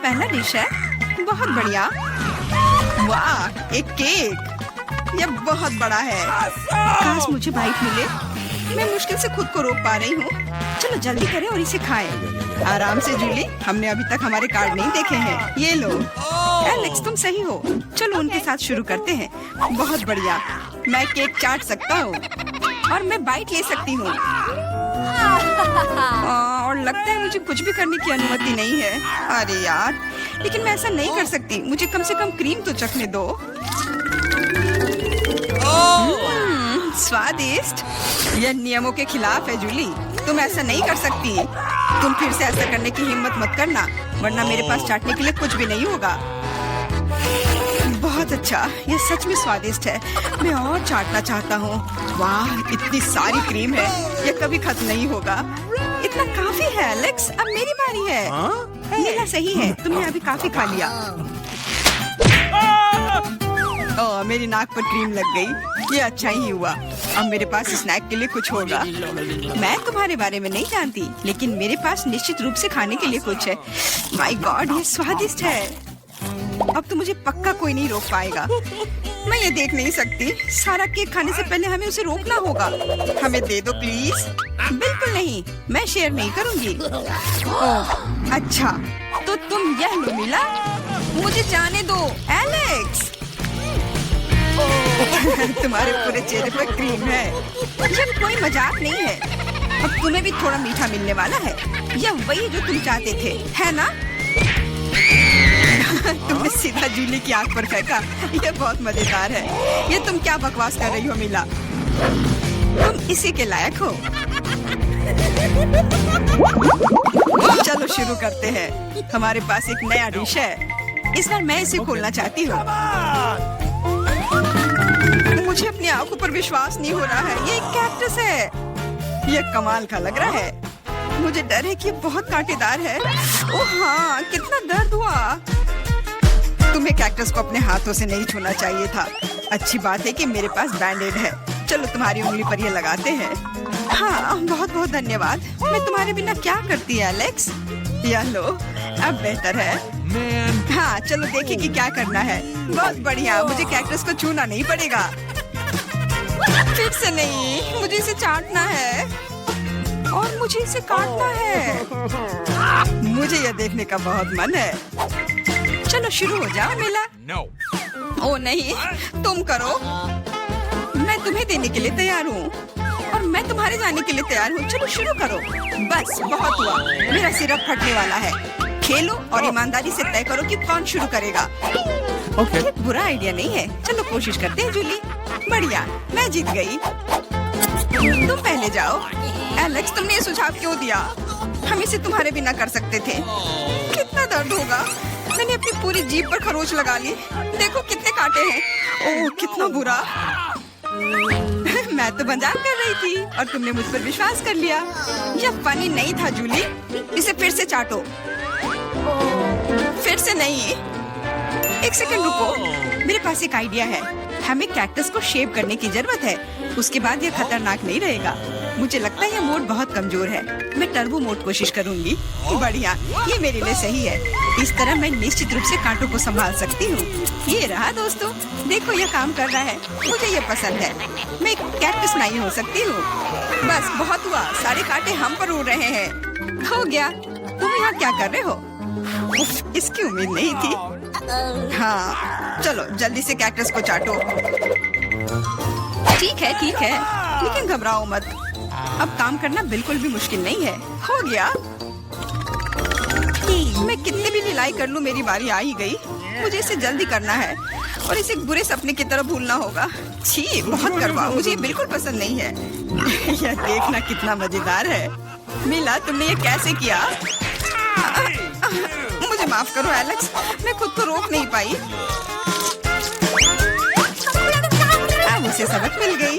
पहला डिश है। बहुत बढ़िया। वाह, एक केक। यह बहुत बड़ा है। काश मुझे बाइट मिले। मैं मुश्किल से खुद को रोक पा रही हूँ। चलो जल्दी करें और इसे खाएं। आराम से जूली, हमने अभी तक हमारे कार्ड नहीं देखे हैं। ये लो। एलेक्स, तुम सही हो। चलो उनके साथ शुरू करते हैं। बहुत बढ़िया। मैं केक चाट सकता हूँ और मैं बाइट ले सकती हूँ। और लगता है मुझे कुछ भी करने की अनुमति नहीं है। अरे यार, लेकिन मैं ऐसा नहीं कर सकती। मुझे कम से कम क्रीम तो चखने दो। स्वादिष्ट। यह नियमों के खिलाफ है जूली। तुम ऐसा नहीं कर सकती। तुम फिर से ऐसा करने की हिम्मत मत करना, वरना मेरे पास चाटने के लिए कुछ भी नहीं होगा। बहुत अच्छा, यह सच में स्वादिष्ट है। मैं और चाटना चाहता हूँ। वाह, इतनी सारी क्रीम है। यह कभी खत्म नहीं होगा। इतना काफी है एलेक्स। अब मेरी बारी है। ये सही है, तुमने अभी काफी खा लिया। ओह, मेरी नाक पर क्रीम लग गई। ये अच्छा ही हुआ। अब मेरे पास स्नैक के लिए कुछ होगा। मैं तुम्हारे बारे में नहीं जानती, लेकिन मेरे पास निश्चित रूप से खाने के लिए कुछ है। माय गॉड, ये स्वादिष्ट है। अब तो मुझे पक्का कोई नहीं रोक पाएगा। मैं ये देख नहीं सकती। सारा केक खाने से पहले हमें उसे रोकना होगा। हमें दे दो प्लीज। बिल्कुल नहीं, मैं शेयर नहीं करूंगी। ओह, अच्छा, तो तुम यह लो मिला। मुझे जाने दो एलेक्स। तुम्हारे पूरे चेहरे पर क्रीम है। यह कोई मजाक नहीं है। अब तुम्हें भी थोड़ा मीठा मिलने वाला है। यह वही जो तुम चाहते थे, है ना? तुमने सीधा जूली की आंख पर फेंका। यह बहुत मजेदार है। ये तुम क्या बकवास कर रही हो मिला? तुम इसी के लायक हो। चलो शुरू करते हैं। हमारे पास एक नया डिश है। इस बार मैं इसे खोलना चाहती हूँ। मुझे अपनी आंखों पर विश्वास नहीं हो रहा है। ये एक कैक्टस है। यह कमाल का लग रहा है। मुझे डर है कि ये बहुत कांटेदार है। ओह हाँ, कितना दर्द हुआ। तुम्हें कैक्टस को अपने हाथों से नहीं छूना चाहिए था। अच्छी बात है कि मेरे पास बैंडेड है। चलो तुम्हारी उंगली पर ये लगाते हैं। हाँ, बहुत बहुत धन्यवाद। मैं तुम्हारे बिना क्या करती है एलेक्स? यह लो, अब बेहतर है। हाँ, चलो देखें कि क्या करना है। बहुत बढ़िया, मुझे कैक्टस को छूना नहीं पड़ेगा। फिर से नहीं, मुझे इसे चाटना है और मुझे इसे काटना है। मुझे यह देखने का बहुत मन है। चलो शुरू हो जाओ मिला। ओ नहीं, तुम करो। मैं तुम्हें देने के लिए तैयार हूँ और मैं तुम्हारे जाने के लिए तैयार हूँ। चलो शुरू करो। बस बहुत हुआ, मेरा सिरप फटने वाला है। खेलो और ईमानदारी से तय करो कि कौन शुरू करेगा। ये बुरा आइडिया नहीं है। चलो कोशिश करते हैं जूली। बढ़िया, मैं जीत गई। तुम पहले जाओ। एलेक्स, तुमने ये सुझाव क्यों दिया? हम इसे तुम्हारे बिना कर सकते थे। कितना दर्द होगा। मैंने अपनी पूरी जीभ पर खरोच लगा ली। देखो कितने कांटे हैं। ओह, कितना बुरा। मैं तो मजाक कर रही थी और तुमने मुझ पर विश्वास कर लिया। यह फनी नहीं था जूली। इसे फिर से चाटो। फिर से नहीं। एक सेकंड रुको, मेरे पास एक आइडिया है। हमें कैक्टस को शेव करने की जरूरत है। उसके बाद यह खतरनाक नहीं रहेगा। मुझे लगता है यह मोड बहुत कमजोर है। मैं टर्बो मोड कोशिश करूंगी। बढ़िया, ये मेरे लिए सही है। इस तरह मैं निश्चित रूप से कांटों को संभाल सकती हूँ। ये रहा दोस्तों, देखो यह काम कर रहा है। मुझे यह पसंद है। मैं एक कैक्टस नहीं हो सकती हूँ। बस बहुत हुआ, सारे कांटे हम पर उड़ रहे हैं। हो गया। तुम यहाँ क्या कर रहे हो? उफ, इसकी उम्मीद नहीं थी। हाँ, चलो जल्दी से कैक्टस को चाटो। ठीक है, लेकिन घबराओ मत। अब काम करना बिल्कुल भी मुश्किल नहीं है। हो गया। मैं कितने भी ढिलाई कर लूं, मेरी बारी आ ही गई। मुझे इसे जल्दी करना है और इसे एक बुरे सपने की तरह भूलना होगा। छी, बहुत कड़वा। मुझे ये बिल्कुल पसंद नहीं है। यह देखना कितना मजेदार है। मिला, तुमने ये कैसे किया? मुझे माफ करो एलेक्स, मैं खुद को रोक नहीं पाई। अब उसे सबक मिल गई।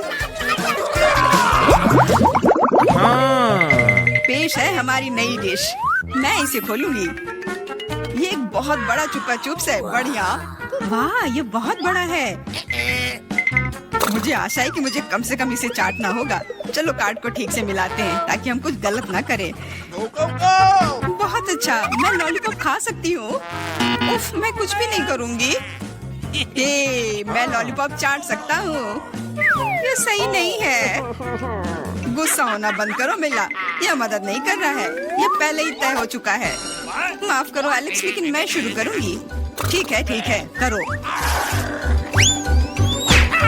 पेश है हमारी नई डिश। मैं इसे खोलूंगी। ये एक बहुत बड़ा चुपा चुप्स है। बढ़िया। वाह, ये बहुत बड़ा है। मुझे आशा है कि मुझे कम से कम इसे चाटना होगा। चलो कार्ड को ठीक से मिलाते हैं ताकि हम कुछ गलत ना करें। बहुत अच्छा, मैं लॉलीपॉप खा सकती हूँ। उफ, मैं कुछ भी नहीं करूँगी। मैं लॉलीपॉप चाट सकता हूँ। ये सही नहीं है। गुस्सा होना बंद करो मिला, यह मदद नहीं कर रहा है, यह पहले ही तय हो चुका है। माफ करो एलेक्स, लेकिन मैं शुरू करूँगी। ठीक है, करो।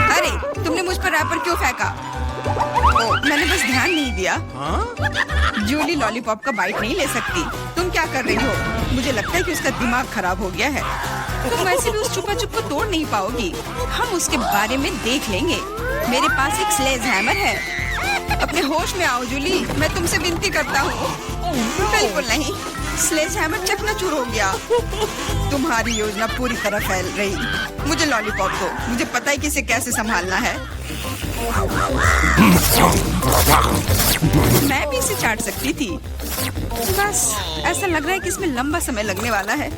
अरे, तुमने मुझ पर रैपर क्यों फेंका? मैंने बस ध्यान नहीं दिया। जूली लॉलीपॉप का बाइट नहीं ले सकती। तुम क्या कर रही हो? मुझे लगता है कि उसका दिमाग खराब हो गया है। तुम वैसे भी उस चुपा चुप को तोड़ नहीं पाओगी। हम उसके बारे में देख लेंगे। मेरे पास एक स्लेज हैमर है। अपने होश में आओ जूली, मैं तुमसे विनती करता हूँ। बिल्कुल नहीं, स्लेज हैमर चकनाचूर हो गया। तुम्हारी योजना पूरी तरह फैल रही। मुझे लॉलीपॉप दो, मुझे पता है कि इसे कैसे संभालना है। मैं भी इसे चाट सकती थी। बस ऐसा लग रहा है कि इसमें लंबा समय लगने वाला है।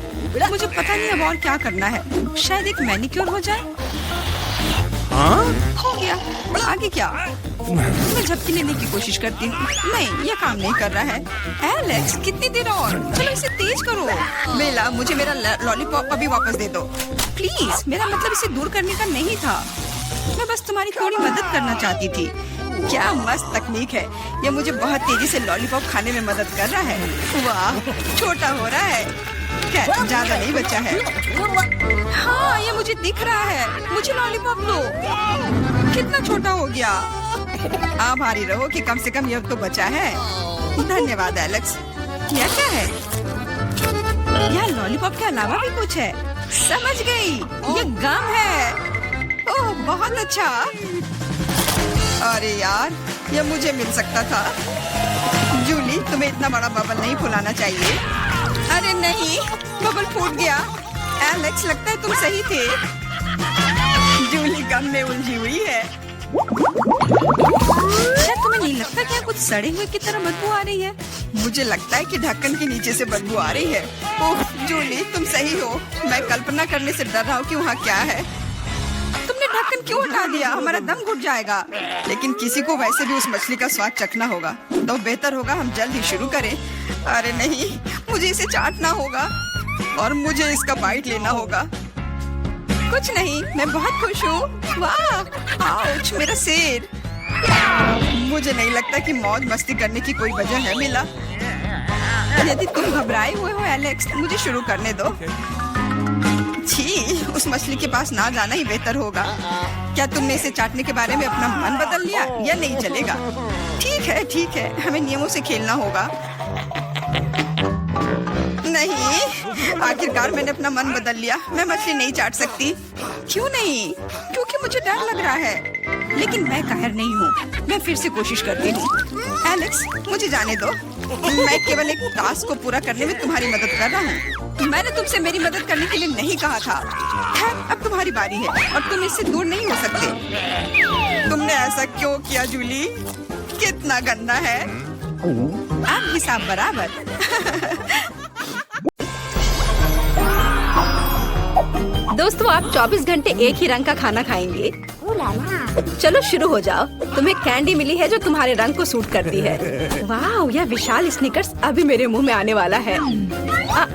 मुझे पता नहीं अब और क्या करना है। शायद एक मैनिक्योर हो जाए। हो गया। आगे क्या? मैं झपकी लेने की कोशिश करती हूँ। नहीं, यह काम नहीं कर रहा है। एलेक्स, कितनी देर और? चलो इसे तेज करो। बेला, मुझे मेरा लॉलीपॉप अभी वापस दे दो प्लीज। मेरा मतलब इसे दूर करने का नहीं था। मैं बस तुम्हारी थोड़ी मदद करना चाहती थी। क्या मस्त तकनीक है। यह मुझे बहुत तेजी से लॉलीपॉप खाने में मदद कर रहा है। वाह, छोटा हो रहा है। क्या ज्यादा नहीं बचा है? हाँ, ये मुझे दिख रहा है। मुझे लॉलीपॉप दो। कितना छोटा हो गया। आभारी रहो कि कम से कम यह तो बचा है। धन्यवाद एलेक्स। यह क्या है? यह लॉलीपॉप के अलावा भी कुछ है। समझ गई, ये गम है। ओह, बहुत अच्छा। अरे यार, यह मुझे मिल सकता था। जूली, तुम्हें इतना बड़ा बबल नहीं फुलाना चाहिए। अरे नहीं, बबल फूट गया। एलेक्स, लगता है तुम सही थे। जूली गम में उलझी हुई है। शायद तुम्हें नहीं लगता क्या कुछ सड़े हुए की तरह बदबू आ रही है? मुझे लगता है कि ढक्कन के नीचे से बदबू आ रही है। ओह जूली, तुम सही हो। मैं कल्पना करने से डर रहा हूँ कि वहाँ क्या है। तुमने ढक्कन क्यों हटा दिया? हमारा दम घुट जाएगा। लेकिन किसी को वैसे भी उस मछली का स्वाद चखना होगा, तो बेहतर होगा हम जल्द ही शुरू करें। अरे नहीं, मुझे इसे चाटना होगा और मुझे इसका बाइट लेना होगा। कुछ नहीं, मैं बहुत खुश हूँ। वाह, आउच, मेरा सिर। मुझे नहीं लगता कि मौज मस्ती करने की कोई वजह है मिला। यदि तुम घबराए हुए हो एलेक्स, मुझे शुरू करने दो। छी, उस मछली के पास ना जाना ही बेहतर होगा। क्या तुमने इसे चाटने के बारे में अपना मन बदल लिया? या नहीं चलेगा? ठीक है, हमें नियमों से खेलना होगा। नहीं, आखिरकार मैंने अपना मन बदल लिया। मैं मछली नहीं चाट सकती। क्यों नहीं? क्योंकि मुझे डर लग रहा है। लेकिन मैं कायर नहीं हूँ। मैं फिर से कोशिश करती हूँ। एलेक्स, मुझे जाने दो। मैं केवल एक टास्क को पूरा करने में तुम्हारी मदद कर रहा हूँ। मैंने तुमसे मेरी मदद करने के लिए नहीं कहा था। खैर, अब तुम्हारी बारी है और तुम इससे दूर नहीं हो सकते। तुमने ऐसा क्यों किया जूली? कितना गंदा है। अब हिसाब बराबर। दोस्तों, आप 24 घंटे एक ही रंग का खाना खाएंगे? चलो शुरू हो जाओ। तुम्हें कैंडी मिली है जो तुम्हारे रंग को सूट करती है। वाह, यह विशाल स्निकर्स अभी मेरे मुंह में आने वाला है।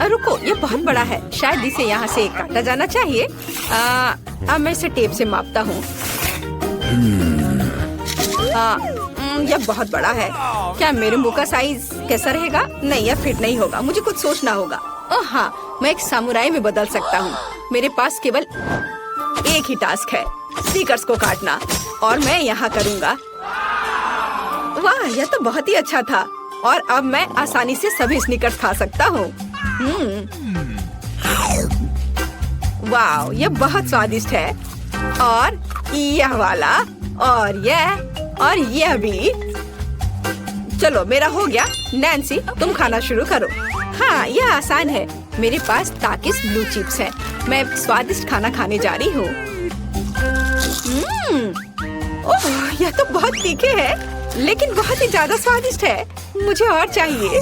रुको, ये बहुत बड़ा है। शायद इसे यहाँ से काटा जाना चाहिए। अब मैं इसे टेप से मापता हूँ। यह बहुत बड़ा है। क्या मेरे मुंह का साइज कैसा रहेगा? नहीं, यह फिट नहीं होगा। मुझे कुछ सोचना होगा। ओह हाँ, मैं एक सामुराई में बदल सकता हूँ। मेरे पास केवल एक ही टास्क है, स्नीकर्स को काटना, और मैं यहाँ करूँगा। वाह, यह तो बहुत ही अच्छा था। और अब मैं आसानी से सभी स्नीकर्स खा सकता हूँ। वाह, यह बहुत स्वादिष्ट है। और यह वाला, और यह भी। चलो, मेरा हो गया। नैन्सी, तुम खाना शुरू करो। हाँ, यह आसान है। मेरे पास ताकिस ब्लू चिप्स है। मैं स्वादिष्ट खाना खाने जा रही हूँ। ओह, यह तो बहुत तीखे है, लेकिन बहुत ही ज्यादा स्वादिष्ट है। मुझे और चाहिए।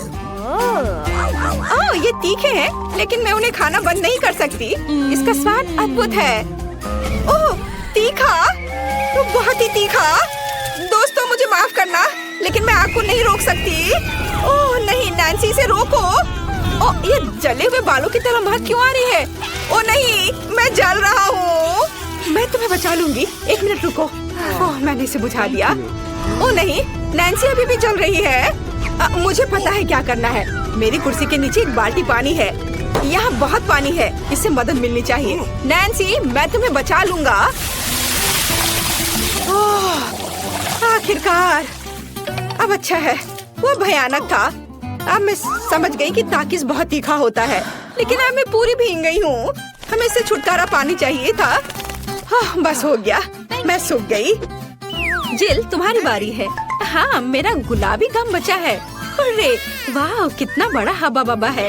ओह, ये तीखे हैं, लेकिन मैं उन्हें खाना बंद नहीं कर सकती। इसका स्वाद अद्भुत है। ओह, तीखा, तो बहुत ही तीखा। दोस्तों, मुझे माफ करना, लेकिन मैं आग को नहीं रोक सकती। ओह नहीं, नैन्सी, इसे रोको। जले हुए बालों की तरह महक क्यों आ रही है? ओ नहीं, मैं जल रहा हूँ। मैं तुम्हें बचा लूंगी, 1 मिनट रुको। ओह, मैंने इसे बुझा दिया। ओ नहीं, नैन्सी अभी भी जल रही है। मुझे पता है क्या करना है। मेरी कुर्सी के नीचे एक बाल्टी पानी है। यहाँ बहुत पानी है, इससे मदद मिलनी चाहिए। नैन्सी, मैं तुम्हें बचा लूंगा। आखिरकार, अब अच्छा है। वो भयानक था। अब मैं समझ गई कि ताकिस बहुत तीखा होता है, लेकिन अब मैं पूरी भीग गई हूँ। हमें इससे छुटकारा पानी चाहिए था। बस हो गया, मैं सूख गई। जिल, तुम्हारी बारी है। हाँ, मेरा गुलाबी गम बचा है। अरे वाह, कितना बड़ा हब्बा बब्बा है।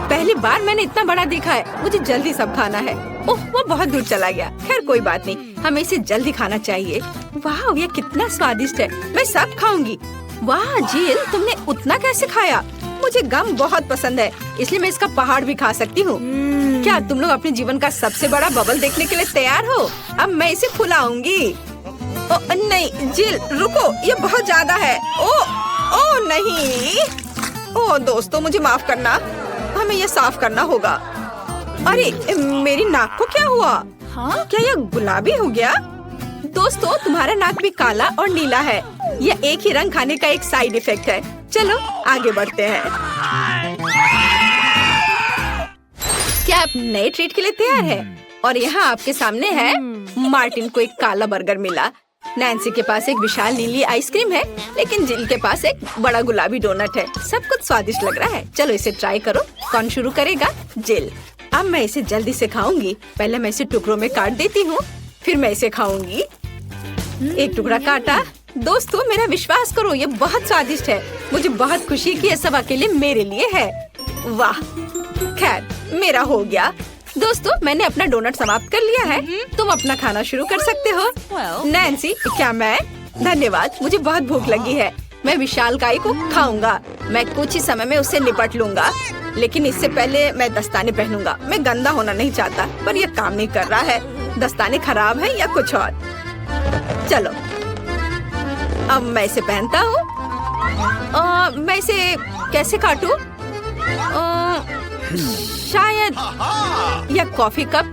पहली बार मैंने इतना बड़ा देखा है। मुझे जल्दी सब खाना है। ओह, वो बहुत दूर चला गया। खैर कोई बात नहीं, हमें इसे जल्दी खाना चाहिए। वाह, ये कितना स्वादिष्ट है। मैं सब खाऊंगी। वाह जिल, तुमने उतना कैसे खाया? मुझे गम बहुत पसंद है, इसलिए मैं इसका पहाड़ भी खा सकती हूँ। क्या तुम लोग अपने जीवन का सबसे बड़ा बबल देखने के लिए तैयार हो? अब मैं इसे फुलाऊंगी। ओ नहीं जिल, रुको, ये बहुत ज्यादा है। ओ नहीं। ओ दोस्तों, मुझे माफ करना, हमें ये साफ करना होगा। अरे मेरी नाक को क्या हुआ? हाँ, क्या ये गुलाबी हो गया? दोस्तों, तुम्हारा नाक भी काला और नीला है। यह एक ही रंग खाने का एक साइड इफेक्ट है। चलो आगे बढ़ते हैं। क्या आप नए ट्रीट के लिए तैयार है? और यहाँ आपके सामने है। मार्टिन को एक काला बर्गर मिला। नैन्सी के पास एक विशाल नीली आइसक्रीम है, लेकिन जिल के पास एक बड़ा गुलाबी डोनट है। सब कुछ स्वादिष्ट लग रहा है। चलो इसे ट्राई करो। कौन शुरू करेगा? जिल। अब मैं इसे जल्दी से खाऊंगी। पहले मैं इसे टुकड़ों में काट देती हूँ, फिर मैं इसे खाऊंगी। एक टुकड़ा काटा। दोस्तों, मेरा विश्वास करो, ये बहुत स्वादिष्ट है। मुझे बहुत खुशी कि ये सब अकेले मेरे लिए है। वाह, खैर मेरा हो गया। दोस्तों, मैंने अपना डोनट समाप्त कर लिया है। तुम अपना खाना शुरू कर सकते हो। नैन्सी, क्या मैं? धन्यवाद, मुझे बहुत भूख लगी है। मैं विशालकाय को खाऊंगा। मैं कुछ ही समय में उससे निपट लूंगा, लेकिन इससे पहले मैं दस्ताने पहनूंगा। मैं गंदा होना नहीं चाहता, पर यह काम नहीं कर रहा है। दस्ताने खराब है या कुछ और। चलो, अब मैं इसे पहनता हूँ। मैं इसे कैसे काटूं? शायद यह कॉफी कप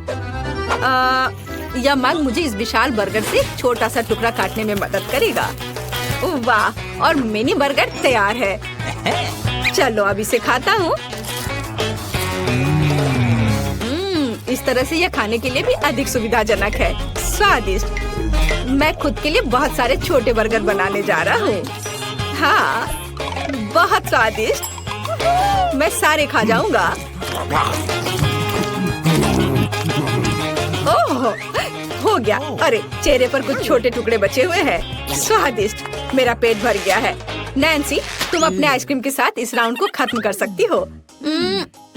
या मग मुझे इस विशाल बर्गर से छोटा सा टुकड़ा काटने में मदद करेगा। वाह, और मिनी बर्गर तैयार है। चलो अब इसे खाता हूँ। इस तरह से यह खाने के लिए भी अधिक सुविधाजनक है। स्वादिष्ट। मैं खुद के लिए बहुत सारे छोटे बर्गर बनाने जा रहा हूँ। हाँ, बहुत स्वादिष्ट। मैं सारे खा जाऊंगा। ओह, हो गया। अरे चेहरे पर कुछ छोटे टुकड़े बचे हुए हैं। स्वादिष्ट। मेरा पेट भर गया है। नैन्सी, तुम अपने आइसक्रीम के साथ इस राउंड को खत्म कर सकती हो।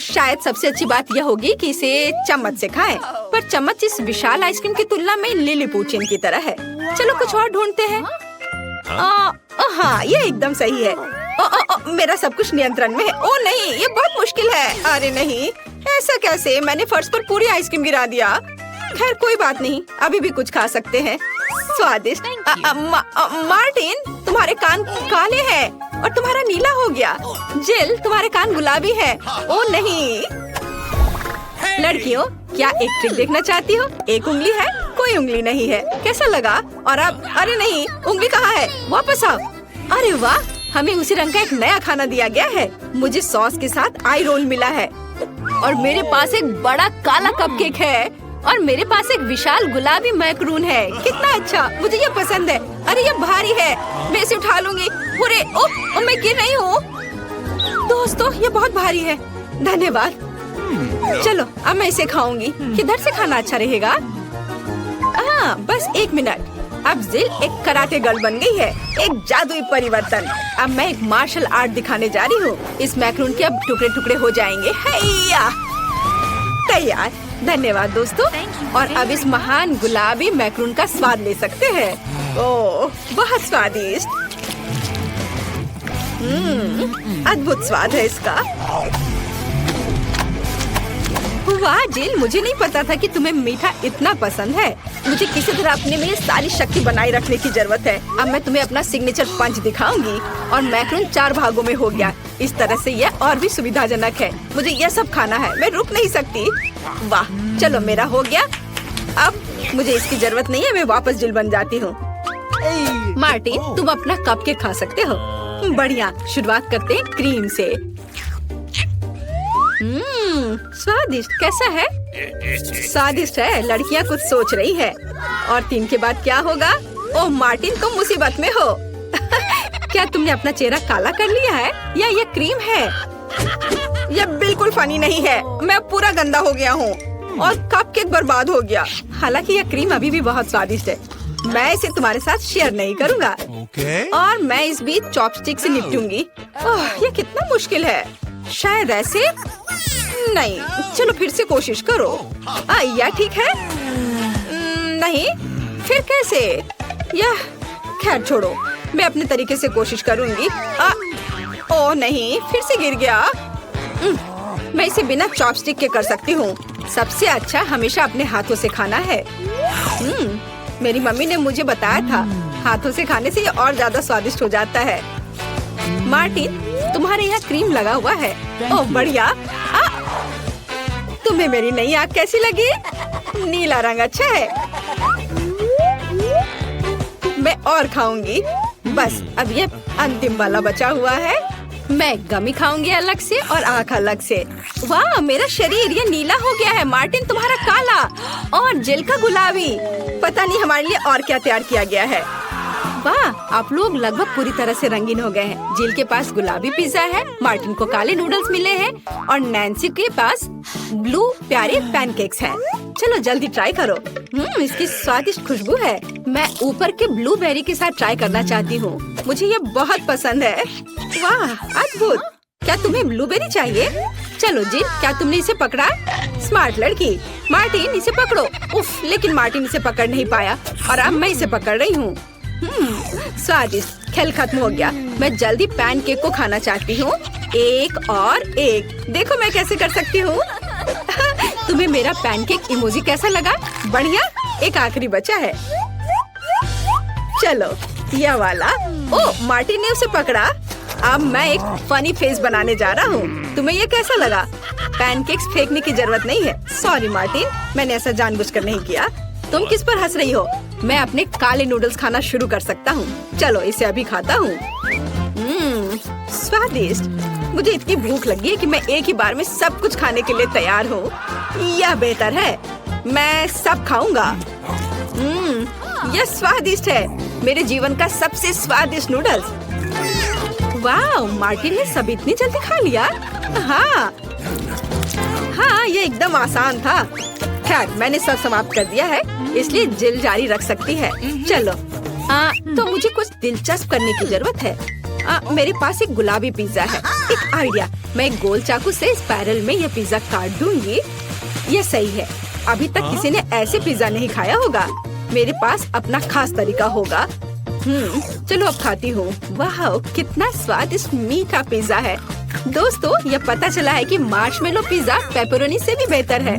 शायद सबसे अच्छी बात यह होगी कि इसे चम्मच से खाएं। पर चम्मच इस विशाल आइसक्रीम की तुलना में लिलीपुचिन की तरह है। चलो कुछ और ढूंढते हैं। हाँ, ये एकदम सही है। मेरा सब कुछ नियंत्रण में है। ओ नहीं, ये बहुत मुश्किल है। अरे नहीं, ऐसा कैसे? मैंने फर्श पर पूरी आइसक्रीम गिरा दिया। खैर कोई बात नहीं, अभी भी कुछ खा सकते हैं। स्वादिष्ट। मार्टिन, तुम्हारे कान काले हैं और तुम्हारा नीला हो गया। जिल, तुम्हारे कान गुलाबी है। ओ नहीं। लड़कियों, क्या एक ट्रिक देखना चाहती हो? एक उंगली है, कोई उंगली नहीं है। कैसा लगा? और अब अरे नहीं, उंगली कहाँ है? वापस आओ। अरे वाह, हमें उसी रंग का एक नया खाना दिया गया है। मुझे सॉस के साथ आई रोल मिला है और मेरे पास एक बड़ा काला कपकेक है और मेरे पास एक विशाल गुलाबी मैक्रून है। कितना अच्छा, मुझे ये पसंद है। अरे ये भारी है, मैं इसे उठा लूंगी। अरे ओह, मैं गिर रही हूँ। दोस्तों, ये बहुत भारी है। धन्यवाद। चलो अब मैं इसे खाऊंगी। किधर से खाना अच्छा रहेगा? हाँ, बस 1 मिनट। अब जिल एक कराटे गर्ल बन गई है। एक जादुई परिवर्तन। अब मैं एक मार्शल आर्ट दिखाने जा रही हूँ। इस मैक्रून के अब टुकड़े टुकड़े हो जाएंगे। हैया, तैयार। धन्यवाद दोस्तों। और अब इस महान गुलाबी मैक्रून का स्वाद ले सकते हैं। ओह, बहुत स्वादिष्ट। अद्भुत स्वाद है इसका। वाह जिल, मुझे नहीं पता था कि तुम्हें मीठा इतना पसंद है। मुझे किसी तरह अपने में सारी शक्ति बनाए रखने की जरूरत है। अब मैं तुम्हें अपना सिग्नेचर पंच दिखाऊंगी और मैक्रोन 4 भागों में हो गया। इस तरह से यह और भी सुविधाजनक है। मुझे यह सब खाना है, मैं रुक नहीं सकती। वाह, चलो मेरा हो गया। अब मुझे इसकी जरूरत नहीं है, मैं वापस जिल बन जाती हूँ। मार्टिन, तुम अपना कपकेक खा सकते हो। बढ़िया, शुरुआत करते हैं क्रीम से। स्वादिष्ट। कैसा है? स्वादिष्ट है। लड़कियाँ कुछ सोच रही है। और 3 के बाद क्या होगा? ओह मार्टिन, तुम मुसीबत में हो। क्या तुमने अपना चेहरा काला कर लिया है या ये क्रीम है? यह बिल्कुल फनी नहीं है। मैं पूरा गंदा हो गया हूँ और कपकेक बर्बाद हो गया। हालांकि यह क्रीम अभी भी बहुत स्वादिष्ट है। मैं इसे तुम्हारे साथ शेयर नहीं करूँगा। और मैं इस बीच चॉपस्टिक से निपटूंगी। यह कितना मुश्किल है। शायद ऐसे नहीं। चलो फिर से कोशिश करो। यह ठीक है? नहीं, फिर कैसे? यह खैर छोड़ो, मैं अपने तरीके से कोशिश करूंगी। ओह नहीं, फिर से गिर गया। मैं इसे बिना चॉपस्टिक के कर सकती हूँ। सबसे अच्छा हमेशा अपने हाथों से खाना है। मेरी मम्मी ने मुझे बताया था, हाथों से खाने से ये और ज्यादा स्वादिष्ट हो जाता है। मार्टिन, तुम्हारे यहाँ क्रीम लगा हुआ है। ओह बढ़िया। तुम्हें मेरी नई आँख कैसी लगी? नीला रंग अच्छा है। मैं और खाऊंगी। बस अब ये अंतिम वाला बचा हुआ है। मैं गमी खाऊंगी अलग से और आँख अलग से। वाह, मेरा शरीर ये नीला हो गया है। मार्टिन, तुम्हारा काला और जिल का गुलाबी। पता नहीं हमारे लिए और क्या तैयार किया गया है। वाह, आप लोग लगभग पूरी तरह से रंगीन हो गए हैं। जिल के पास गुलाबी पिज्जा है, मार्टिन को काले नूडल्स मिले हैं और नैन्सी के पास ब्लू प्यारे पैनकेक्स हैं। चलो जल्दी ट्राई करो। इसकी स्वादिष्ट खुशबू है। मैं ऊपर के ब्लूबेरी के साथ ट्राई करना चाहती हूँ। मुझे ये बहुत पसंद है। वाह, अद्भुत। क्या तुम्हें ब्लूबेरी चाहिए? चलो जिल, क्या तुमने इसे पकड़ा? स्मार्ट लड़की। मार्टिन, इसे पकड़ो। उफ, लेकिन मार्टिन इसे पकड़ नहीं पाया और अब मैं इसे पकड़ रही हूँ। स्वादिष्ट। खेल खत्म हो गया। मैं जल्दी पैनकेक को खाना चाहती हूँ। एक और एक। देखो मैं कैसे कर सकती हूँ। तुम्हें मेरा पैनकेक इमोजी कैसा लगा? बढ़िया। एक आखिरी बचा है। चलो यह वाला। ओह, मार्टिन ने उसे पकड़ा। अब मैं एक फनी फेस बनाने जा रहा हूँ। तुम्हें यह कैसा लगा? पैनकेक्स फेंकने की जरूरत नहीं है। सॉरी मार्टिन, मैंने ऐसा जानबूझकर नहीं किया। तुम किस पर हंस रही हो? मैं अपने काले नूडल्स खाना शुरू कर सकता हूँ। चलो इसे अभी खाता हूँ। स्वादिष्ट। मुझे इतनी भूख लगी है कि मैं एक ही बार में सब कुछ खाने के लिए तैयार हूँ। यह बेहतर है। मैं सब खाऊंगा। यह स्वादिष्ट है। मेरे जीवन का सबसे स्वादिष्ट नूडल्स। वाह, मार्टिन ने सब इतनी जल्दी खा लिया। हाँ, ये एकदम आसान था। खैर, मैंने सब समाप्त कर दिया है, इसलिए जिल जारी रख सकती है। चलो, तो मुझे कुछ दिलचस्प करने की जरूरत है। मेरे पास एक गुलाबी पिज्जा है। एक आइडिया, मैं एक गोल चाकू से स्पाइरल में यह पिज्जा काट दूंगी। यह सही है। अभी तक किसी ने ऐसे पिज्जा नहीं खाया होगा। मेरे पास अपना खास तरीका होगा। चलो अब खाती हूँ। वाह, कितना स्वादिष्ट मीठा पिज्जा है। दोस्तों, यह पता चला है कि मार्शमेलो पिज्जा पेपरोनी से भी बेहतर है।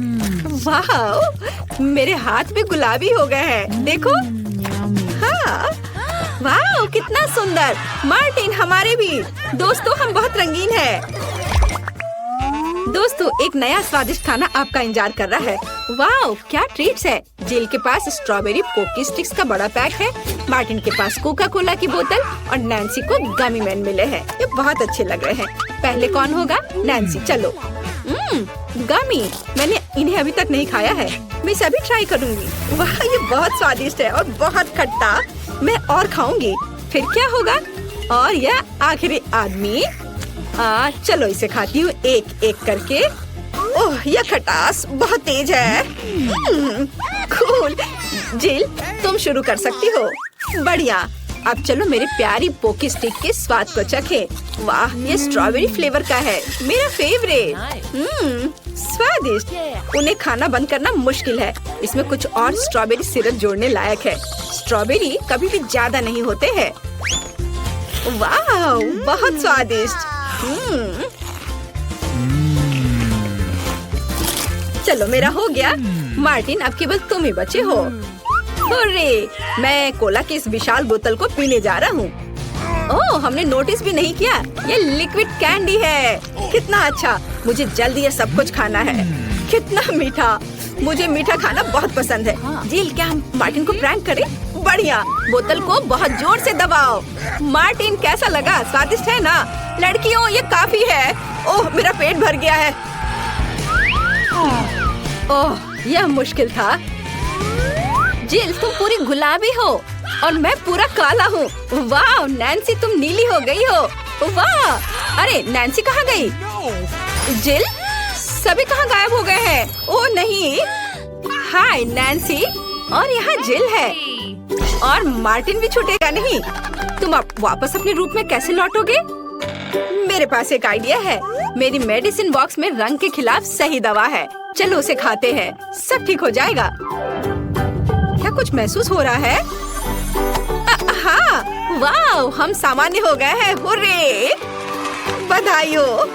वाह, मेरे हाथ भी गुलाबी हो गए हैं। देखो। हाँ, वाह, कितना सुंदर। मार्टिन, हमारे भी। दोस्तों, हम बहुत रंगीन हैं। दोस्तों, एक नया स्वादिष्ट खाना आपका इंतजार कर रहा है। वाह, क्या ट्रीट्स है। जिल के पास स्ट्रॉबेरी पोकी स्टिक्स का बड़ा पैक है। मार्टिन के पास कोका कोला की बोतल और नैन्सी को गमी मैन मिले हैं। ये बहुत अच्छे लग रहे हैं। पहले कौन होगा? नैन्सी। चलो। गमी। मैंने इन्हें अभी तक नहीं खाया है। मैं इसे अभी ट्राई करूंगी। वाह, ये बहुत स्वादिष्ट है और बहुत खट्टा। मैं और खाऊंगी। फिर क्या होगा? और यह आखिरी आदमी। चलो इसे खाती हूँ एक एक करके। ओह, यह खटास बहुत तेज है। कूल। जिल, तुम शुरू कर सकती हो। बढ़िया। अब चलो मेरे प्यारी पोकी स्टिक के स्वाद को चखें। वाह, ये स्ट्रॉबेरी फ्लेवर का है। मेरा फेवरेट। स्वादिष्ट। उन्हें खाना बंद करना मुश्किल है। इसमें कुछ और स्ट्रॉबेरी सिरप जोड़ने लायक है। स्ट्रॉबेरी कभी भी ज्यादा नहीं होते हैं। वाह, बहुत स्वादिष्ट। चलो मेरा हो गया। मार्टिन अब केवल तुम ही बचे हो। अरे मैं कोला की इस विशाल बोतल को पीने जा रहा हूँ। ओह हमने नोटिस भी नहीं किया, ये लिक्विड कैंडी है। कितना अच्छा, मुझे जल्दी ये सब कुछ खाना है। कितना मीठा, मुझे मीठा खाना बहुत पसंद है। जिल क्या हम मार्टिन को प्रैंक करें? बढ़िया, बोतल को बहुत जोर से दबाओ। मार्टिन कैसा लगा? स्वादिष्ट है ना? लड़कियों ये काफी है। ओह मेरा पेट भर गया है। ओह यह मुश्किल था। जिल तुम पूरी गुलाबी हो और मैं पूरा काला हूँ। वाह नैन्सी तुम नीली हो गई हो। वाह अरे नैन्सी कहाँ गई? जिल सभी कहाँ गायब हो गए हैं? ओह नहीं। हाय नैन्सी, और यहाँ जिल है और मार्टिन भी छूटेगा नहीं। तुम अब वापस अपने रूप में कैसे लौटोगे? मेरे पास एक आइडिया है। मेरी मेडिसिन बॉक्स में रंग के खिलाफ सही दवा है। चलो उसे खाते हैं, सब ठीक हो जाएगा। क्या कुछ महसूस हो रहा है? हाँ वाह हम सामान्य हो गए हैं। हुर्रे! बधाई हो।